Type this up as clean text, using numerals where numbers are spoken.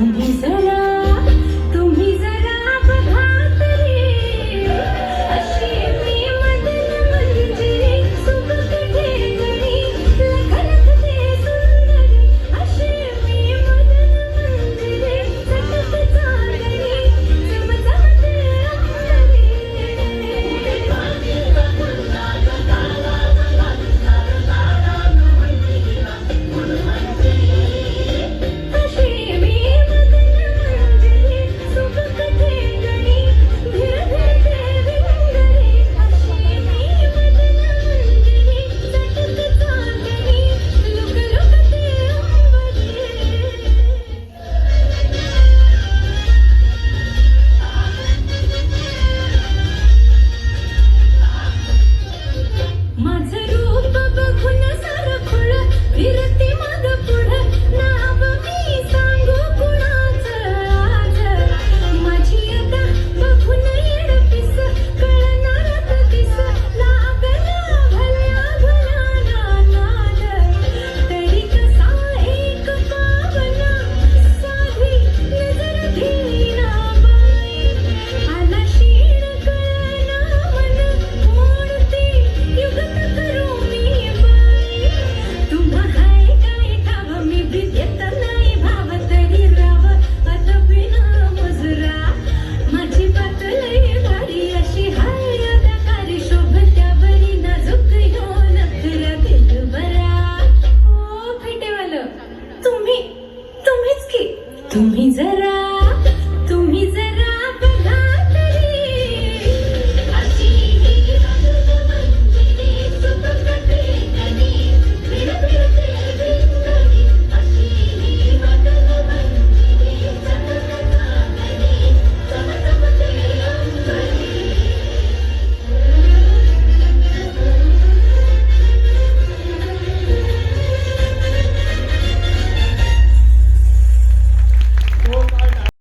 तुम्ही जरा बघा तरी अशी मी मदन मंजिरी सुबक ठेंगणी लखलखते सुंदरी अशी मी मदन मंजिरी चटक चांदणी चमचमते माझं रूप बघून सारं खुळ फिरते मग पुढं नाव मी सांगू कुणाचं आज माझी अदा बघून येडपीस कळणार कधीच लागला भल्या भल्या नाद तरी कसा एक पावना साधी नजर घेईना बाई आला शीण कळना मन मोडते युगत करू मी बाई तुम्हा हाय काय ठाव मी भीत नाही भाव तरी राव अतबिना मुजरा माझी पातळी भारी अशी हाय अदाकारी शोभत्या बरी नाजूक ह्यो नखरा दिल बरा ओ फेटेवालं तुम्हीच की तुम्ही जरा